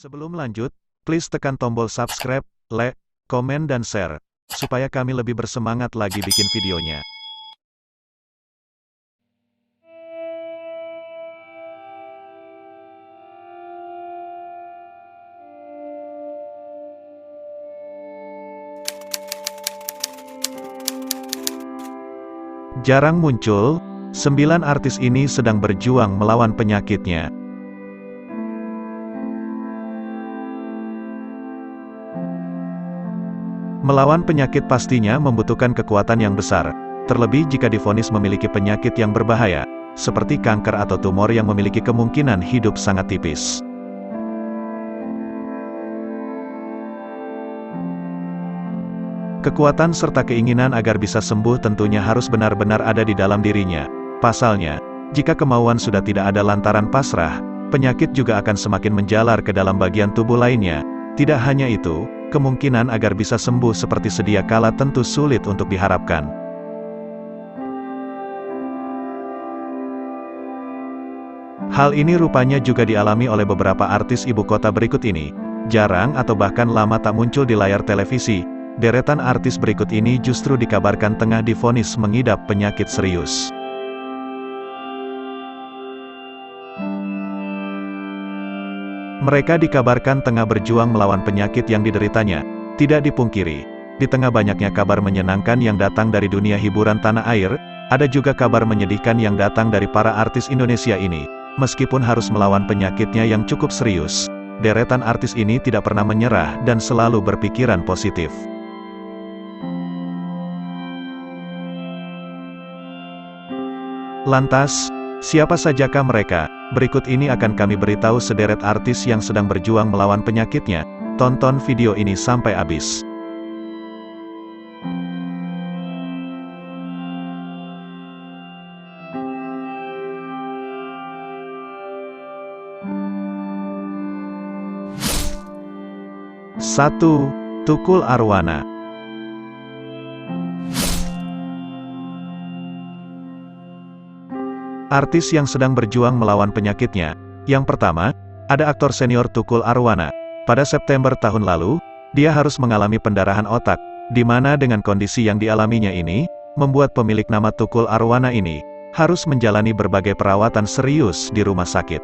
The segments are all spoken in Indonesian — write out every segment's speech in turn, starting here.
Sebelum lanjut, please tekan tombol subscribe, like, komen dan share, supaya kami lebih bersemangat lagi bikin videonya. Jarang muncul, 9 artis ini sedang berjuang melawan penyakitnya. Melawan penyakit pastinya membutuhkan kekuatan yang besar, terlebih jika divonis memiliki penyakit yang berbahaya, seperti kanker atau tumor yang memiliki kemungkinan hidup sangat tipis. Kekuatan serta keinginan agar bisa sembuh tentunya harus benar-benar ada di dalam dirinya. Pasalnya, jika kemauan sudah tidak ada lantaran pasrah, penyakit juga akan semakin menjalar ke dalam bagian tubuh lainnya. Tidak hanya itu, kemungkinan agar bisa sembuh seperti sedia kala tentu sulit untuk diharapkan. Hal ini rupanya juga dialami oleh beberapa artis ibu kota berikut ini. Jarang atau bahkan lama tak muncul di layar televisi, deretan artis berikut ini justru dikabarkan tengah divonis mengidap penyakit serius. Mereka dikabarkan tengah berjuang melawan penyakit yang dideritanya. Tidak dipungkiri, di tengah banyaknya kabar menyenangkan yang datang dari dunia hiburan tanah air, ada juga kabar menyedihkan yang datang dari para artis Indonesia ini. Meskipun harus melawan penyakitnya yang cukup serius, deretan artis ini tidak pernah menyerah dan selalu berpikiran positif. Lantas, siapa sajakah mereka? Berikut ini akan kami beritahu sederet artis yang sedang berjuang melawan penyakitnya. Tonton video ini sampai habis. Satu, Tukul Arwana. Artis yang sedang berjuang melawan penyakitnya. Yang pertama, ada aktor senior Tukul Arwana. Pada September tahun lalu, dia harus mengalami pendarahan otak, di mana dengan kondisi yang dialaminya ini, membuat pemilik nama Tukul Arwana ini, harus menjalani berbagai perawatan serius di rumah sakit.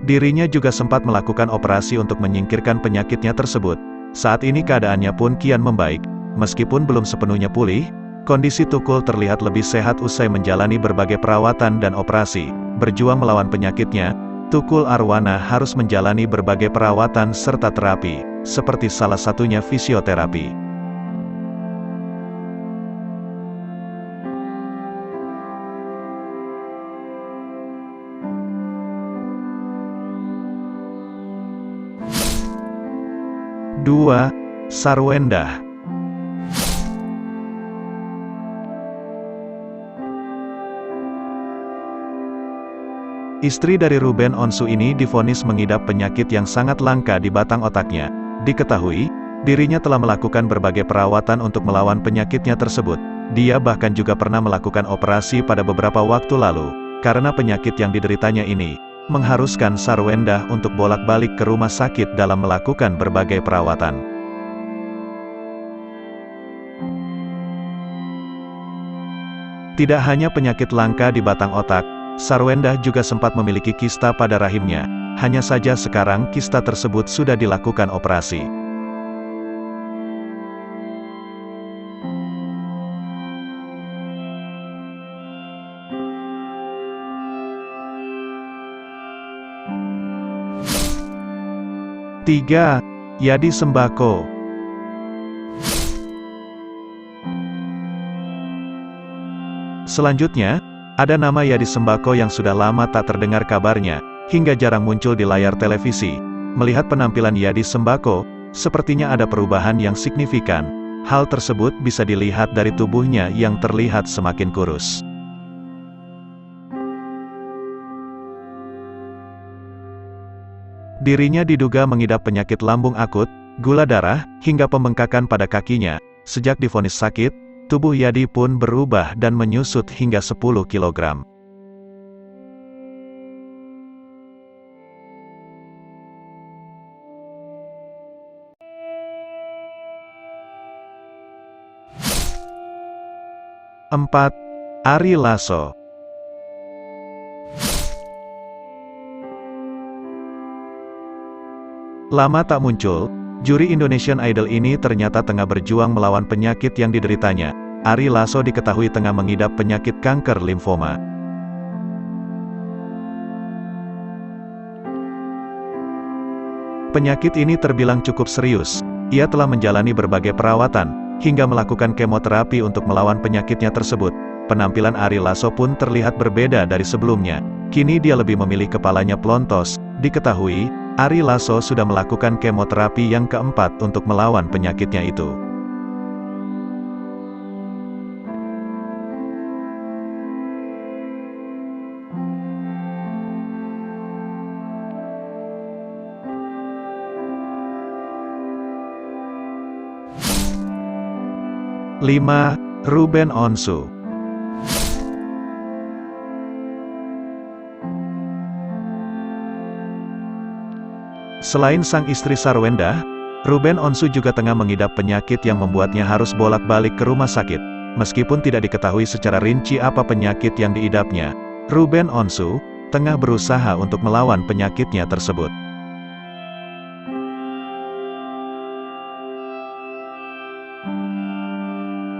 Dirinya juga sempat melakukan operasi untuk menyingkirkan penyakitnya tersebut. Saat ini keadaannya pun kian membaik. Meskipun belum sepenuhnya pulih, kondisi Tukul terlihat lebih sehat usai menjalani berbagai perawatan dan operasi. Berjuang melawan penyakitnya, Tukul Arwana harus menjalani berbagai perawatan serta terapi, seperti salah satunya fisioterapi. Dua, Sarwendah. Istri dari Ruben Onsu ini divonis mengidap penyakit yang sangat langka di batang otaknya. Diketahui, dirinya telah melakukan berbagai perawatan untuk melawan penyakitnya tersebut. Dia bahkan juga pernah melakukan operasi pada beberapa waktu lalu, karena penyakit yang dideritanya ini, mengharuskan Sarwendah untuk bolak-balik ke rumah sakit dalam melakukan berbagai perawatan. Tidak hanya penyakit langka di batang otak, Sarwendah juga sempat memiliki kista pada rahimnya. Hanya saja sekarang kista tersebut sudah dilakukan operasi. Tiga, Yadi Sembako. Selanjutnya, ada nama Yadi Sembako yang sudah lama tak terdengar kabarnya, hingga jarang muncul di layar televisi. Melihat penampilan Yadi Sembako, sepertinya ada perubahan yang signifikan. Hal tersebut bisa dilihat dari tubuhnya yang terlihat semakin kurus. Dirinya diduga mengidap penyakit lambung akut, gula darah, hingga pembengkakan pada kakinya. Sejak divonis sakit, tubuh Yadi pun berubah dan menyusut hingga 10 kg. 4. Ari Lasso. Lama tak muncul, juri Indonesian Idol ini ternyata tengah berjuang melawan penyakit yang dideritanya. Ari Lasso diketahui tengah mengidap penyakit kanker limfoma. Penyakit ini terbilang cukup serius. Ia telah menjalani berbagai perawatan, hingga melakukan kemoterapi untuk melawan penyakitnya tersebut. Penampilan Ari Lasso pun terlihat berbeda dari sebelumnya. Kini dia lebih memilih kepalanya pelontos. Diketahui, Ari Lasso sudah melakukan kemoterapi yang keempat untuk melawan penyakitnya itu. Lima. Ruben Onsu. Selain sang istri Sarwenda, Ruben Onsu juga tengah mengidap penyakit yang membuatnya harus bolak-balik ke rumah sakit. Meskipun tidak diketahui secara rinci apa penyakit yang diidapnya, Ruben Onsu tengah berusaha untuk melawan penyakitnya tersebut.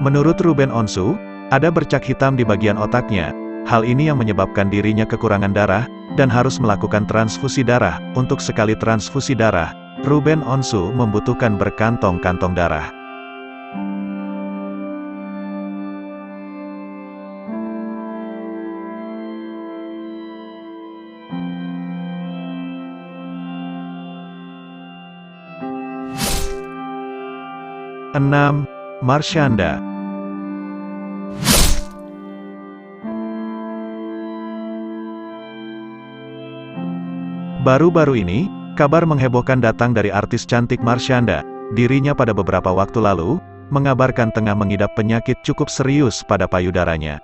Menurut Ruben Onsu, ada bercak hitam di bagian otaknya. Hal ini yang menyebabkan dirinya kekurangan darah, dan harus melakukan transfusi darah. Untuk sekali transfusi darah, Ruben Onsu membutuhkan berkantong-kantong darah. Enam. Marshanda. Baru-baru ini, kabar menghebohkan datang dari artis cantik Marshanda. Dirinya pada beberapa waktu lalu, mengabarkan tengah mengidap penyakit cukup serius pada payudaranya.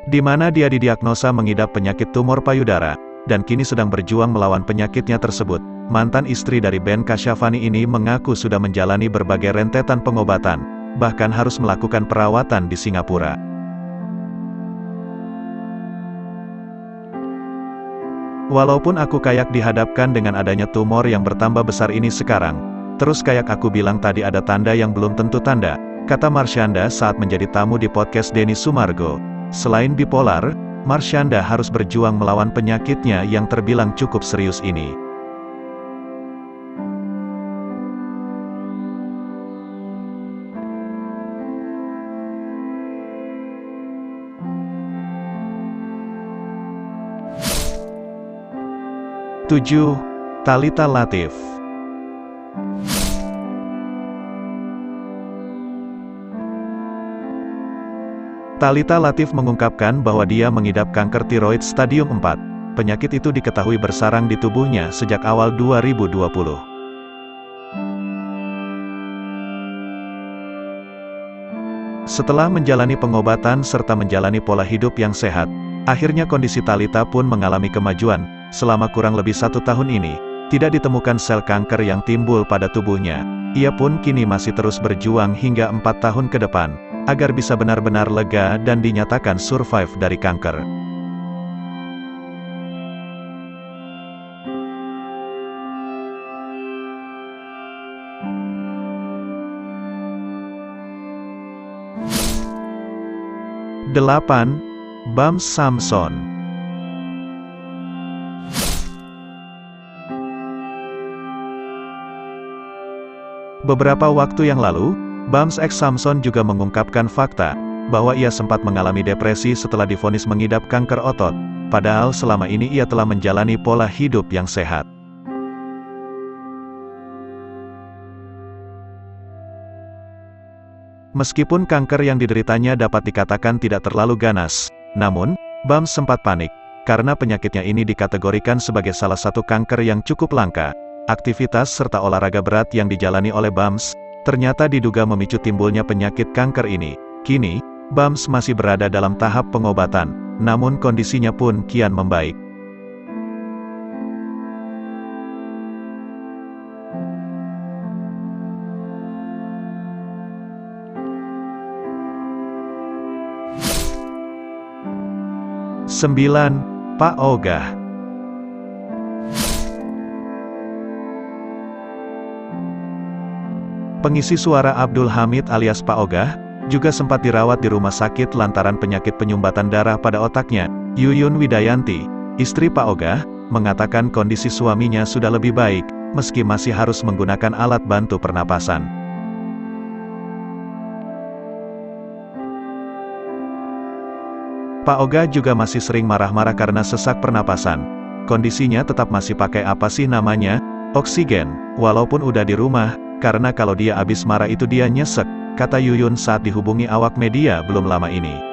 Di mana dia didiagnosa mengidap penyakit tumor payudara, dan kini sedang berjuang melawan penyakitnya tersebut. Mantan istri dari Ben Kasyafani ini mengaku sudah menjalani berbagai rentetan pengobatan, bahkan harus melakukan perawatan di Singapura. Walaupun aku kayak dihadapkan dengan adanya tumor yang bertambah besar ini sekarang, terus kayak aku bilang tadi ada tanda yang belum tentu tanda, kata Marshanda saat menjadi tamu di podcast Denny Sumargo. Selain bipolar, Marshanda harus berjuang melawan penyakitnya yang terbilang cukup serius ini. Tujuh. Thalita Latif. Thalita Latif mengungkapkan bahwa dia mengidap kanker tiroid stadium 4. Penyakit itu diketahui bersarang di tubuhnya sejak awal 2020. Setelah menjalani pengobatan serta menjalani pola hidup yang sehat, akhirnya kondisi Thalita pun mengalami kemajuan. Selama kurang lebih 1 tahun ini, tidak ditemukan sel kanker yang timbul pada tubuhnya. Ia pun kini masih terus berjuang hingga 4 tahun ke depan, agar bisa benar-benar lega dan dinyatakan survive dari kanker. Delapan. Bams Samson. Beberapa waktu yang lalu, Bams X Samson juga mengungkapkan fakta bahwa ia sempat mengalami depresi setelah divonis mengidap kanker otot, padahal selama ini ia telah menjalani pola hidup yang sehat. Meskipun kanker yang dideritanya dapat dikatakan tidak terlalu ganas, namun, Bams sempat panik, karena penyakitnya ini dikategorikan sebagai salah satu kanker yang cukup langka. Aktivitas serta olahraga berat yang dijalani oleh Bams, ternyata diduga memicu timbulnya penyakit kanker ini. Kini, Bams masih berada dalam tahap pengobatan, namun kondisinya pun kian membaik. 9. Pak Ogah. Pengisi suara Abdul Hamid alias Pak Ogah, juga sempat dirawat di rumah sakit lantaran penyakit penyumbatan darah pada otaknya. Yuyun Widayanti, istri Pak Ogah, mengatakan kondisi suaminya sudah lebih baik, meski masih harus menggunakan alat bantu pernapasan. Pak Ogah juga masih sering marah-marah karena sesak pernapasan. Kondisinya tetap masih pakai apa sih namanya? Oksigen, walaupun udah di rumah, karena kalau dia abis marah itu dia nyesek, kata Yuyun saat dihubungi awak media belum lama ini.